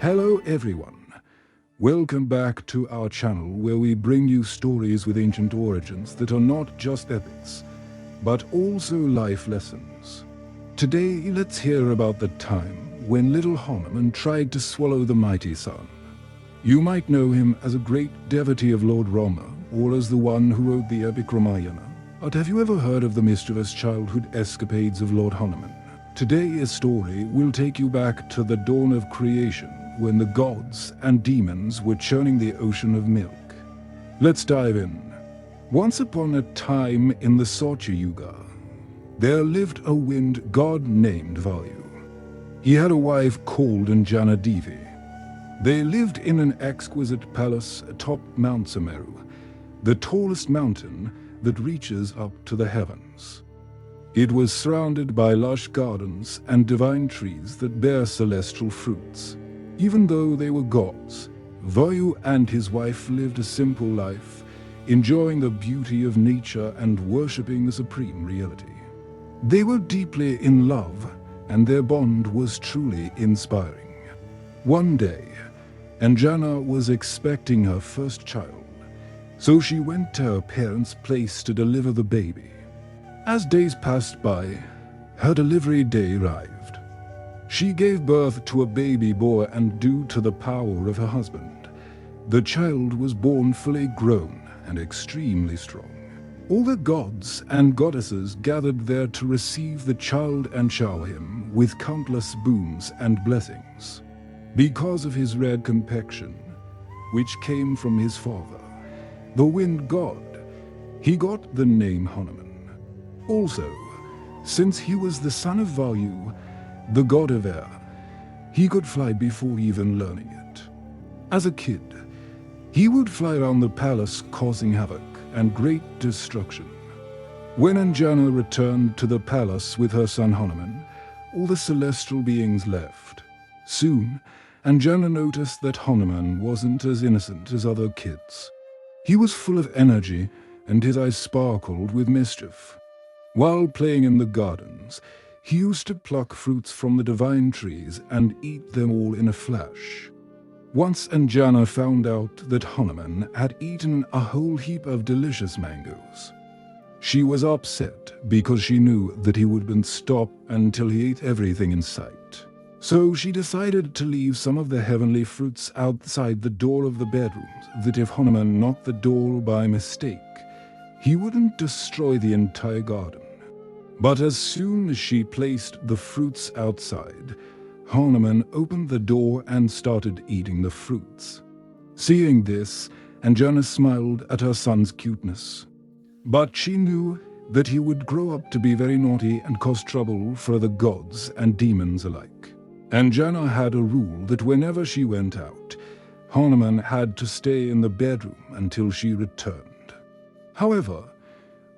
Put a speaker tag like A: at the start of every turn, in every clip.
A: Hello everyone. Welcome back to our channel where we bring you stories with ancient origins that are not just epics, but also life lessons. Today let's hear about the time when little Hanuman tried to swallow the mighty sun. You might know him as a great devotee of Lord Rama or as the one who wrote the epic Ramayana. But have you ever heard of the mischievous childhood escapades of Lord Hanuman? Today's story will take you back to the dawn of creation when the gods and demons were churning the ocean of milk. Let's dive in. Once upon a time in the Satya Yuga, there lived a wind god named Vayu. He had a wife called Anjana Devi. They lived in an exquisite palace atop Mount Sumeru, the tallest mountain that reaches up to the heavens. It was surrounded by lush gardens and divine trees that bear celestial fruits. Even though they were gods, Vayu and his wife lived a simple life, enjoying the beauty of nature and worshipping the supreme reality. They were deeply in love, and their bond was truly inspiring. One day, Anjana was expecting her first child, so she went to her parents' place to deliver the baby. As days passed by, her delivery day arrived. She gave birth to a baby boy, and due to the power of her husband, the child was born fully grown and extremely strong. All the gods and goddesses gathered there to receive the child and shower him with countless boons and blessings. Because of his red complexion, which came from his father, the wind god, he got the name Hanuman. Also, since he was the son of Vayu, the god of air, he could fly before even learning it. As a kid, he would fly around the palace causing havoc and great destruction. When Anjana returned to the palace with her son Hanuman, all the celestial beings left. Soon, Anjana noticed that Hanuman wasn't as innocent as other kids. He was full of energy and his eyes sparkled with mischief. While playing in the gardens, he used to pluck fruits from the divine trees and eat them all in a flash. Once Anjana found out that Hanuman had eaten a whole heap of delicious mangoes. She was upset because she knew that he wouldn't stop until he ate everything in sight. So she decided to leave some of the heavenly fruits outside the door of the bedrooms, that if Hanuman knocked the door by mistake, he wouldn't destroy the entire garden. But as soon as she placed the fruits outside, Hanuman opened the door and started eating the fruits. Seeing this, Anjana smiled at her son's cuteness. But she knew that he would grow up to be very naughty and cause trouble for the gods and demons alike. Anjana had a rule that whenever she went out, Hanuman had to stay in the bedroom until she returned. However,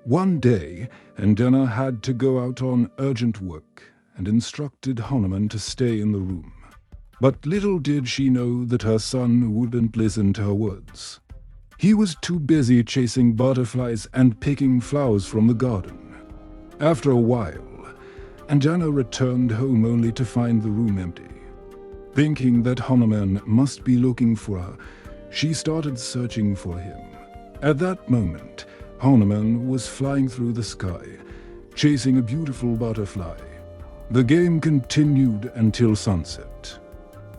A: one day, Anjana had to go out on urgent work and instructed Hanuman to stay in the room. But little did she know that her son wouldn't listen to her words. He was too busy chasing butterflies and picking flowers from the garden. After a while, Anjana returned home only to find the room empty. Thinking that Hanuman must be looking for her, she started searching for him. At that moment, Hanuman was flying through the sky, chasing a beautiful butterfly. The game continued until sunset.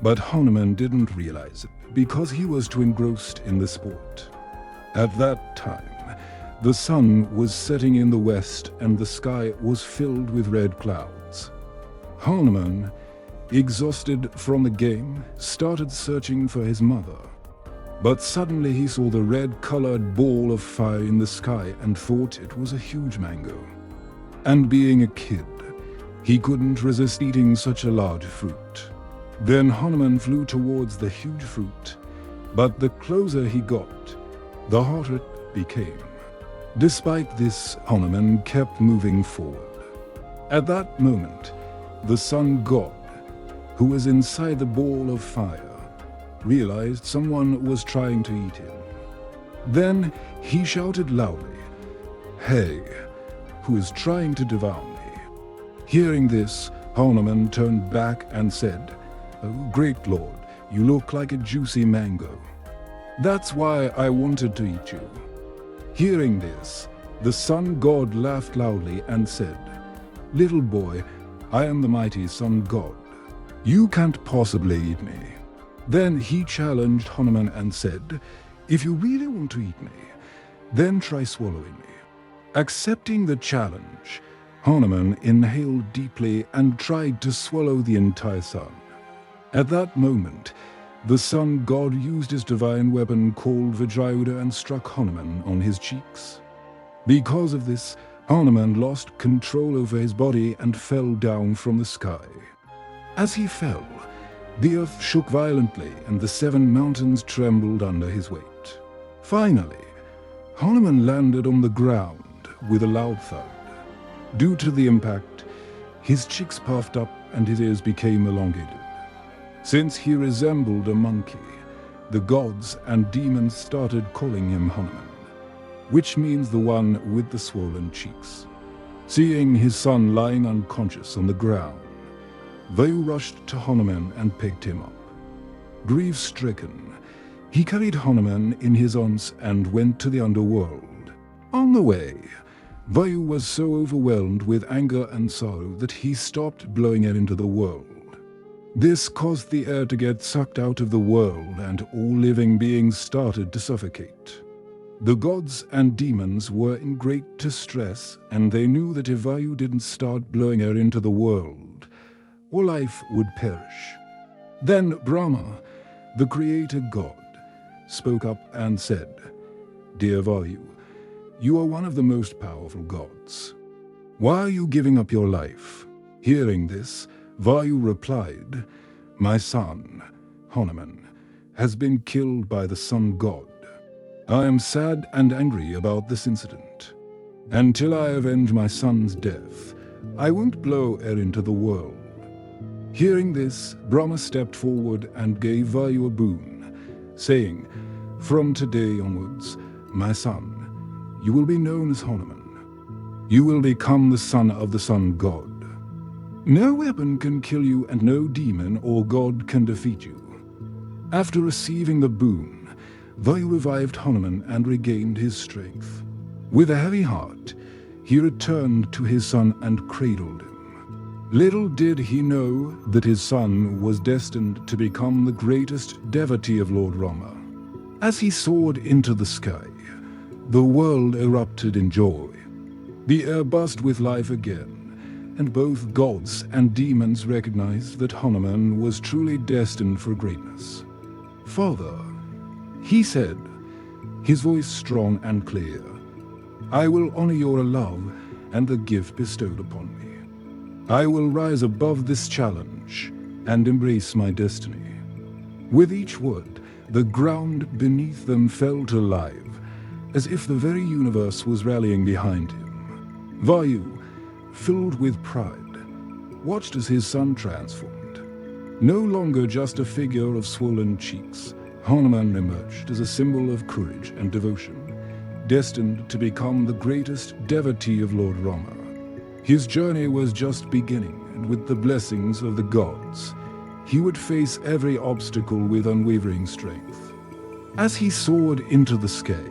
A: But Hanuman didn't realize it because he was too engrossed in the sport. At that time, the sun was setting in the west and the sky was filled with red clouds. Hanuman, exhausted from the game, started searching for his mother. But suddenly he saw the red-colored ball of fire in the sky and thought it was a huge mango. And being a kid, he couldn't resist eating such a large fruit. Then Hanuman flew towards the huge fruit, but the closer he got, the hotter it became. Despite this, Hanuman kept moving forward. At that moment, the sun god, who was inside the ball of fire, realized someone was trying to eat him. Then he shouted loudly, "Hey, who is trying to devour me?" Hearing this, Hanuman turned back and said, "Oh, great Lord, You look like a juicy mango. That's why I wanted to eat you." Hearing this, the sun god laughed loudly and said, "Little boy, I am the mighty sun god. You can't possibly eat me." Then he challenged Hanuman and said, "If you really want to eat me, then try swallowing me." Accepting the challenge, Hanuman inhaled deeply and tried to swallow the entire sun. At that moment, the sun god used his divine weapon called Vajrayuddha and struck Hanuman on his cheeks. Because of this, Hanuman lost control over his body and fell down from the sky. As he fell, the earth shook violently and the 7 mountains trembled under his weight. Finally, Hanuman landed on the ground with a loud thud. Due to the impact, his cheeks puffed up and his ears became elongated. Since he resembled a monkey, the gods and demons started calling him Hanuman, which means the one with the swollen cheeks. Seeing his son lying unconscious on the ground, Vayu rushed to Hanuman and picked him up. Grief-stricken, he carried Hanuman in his arms and went to the underworld. On the way, Vayu was so overwhelmed with anger and sorrow that he stopped blowing air into the world. This caused the air to get sucked out of the world and all living beings started to suffocate. The gods and demons were in great distress and they knew that if Vayu didn't start blowing air into the world, all life would perish. Then Brahma, the creator god, spoke up and said, "Dear Vayu, you are one of the most powerful gods. Why are you giving up your life?" Hearing this, Vayu replied, "My son, Hanuman, has been killed by the sun god. I am sad and angry about this incident. Until I avenge my son's death, I won't blow air into the world." Hearing this, Brahma stepped forward and gave Vayu a boon, saying, "From today onwards, my son, you will be known as Hanuman. You will become the son of the sun god. No weapon can kill you and no demon or god can defeat you." After receiving the boon, Vayu revived Hanuman and regained his strength. With a heavy heart, he returned to his son and cradled him. Little did he know that his son was destined to become the greatest devotee of Lord Rama. As he soared into the sky, the world erupted in joy. The air buzzed with life again, and both gods and demons recognized that Hanuman was truly destined for greatness. "Father," he said, his voice strong and clear, "I will honor your love and the gift bestowed upon me. I will rise above this challenge and embrace my destiny." With each word, the ground beneath them felt alive, as if the very universe was rallying behind him. Vayu, filled with pride, watched as his son transformed. No longer just a figure of swollen cheeks, Hanuman emerged as a symbol of courage and devotion, destined to become the greatest devotee of Lord Rama. His journey was just beginning, and with the blessings of the gods, he would face every obstacle with unwavering strength. As he soared into the sky,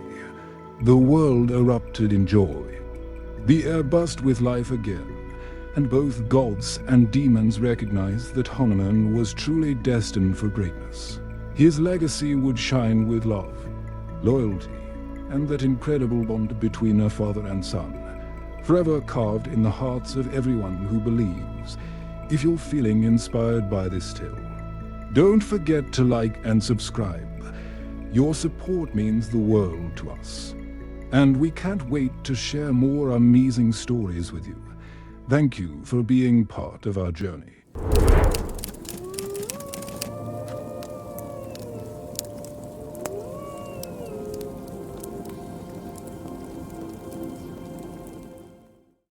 A: the world erupted in joy. The air buzzed with life again, and both gods and demons recognized that Hanuman was truly destined for greatness. His legacy would shine with love, loyalty, and that incredible bond between a father and son, forever carved in the hearts of everyone who believes. If you're feeling inspired by this tale, don't forget to like and subscribe. Your support means the world to us, and we can't wait to share more amazing stories with you. Thank you for being part of our journey.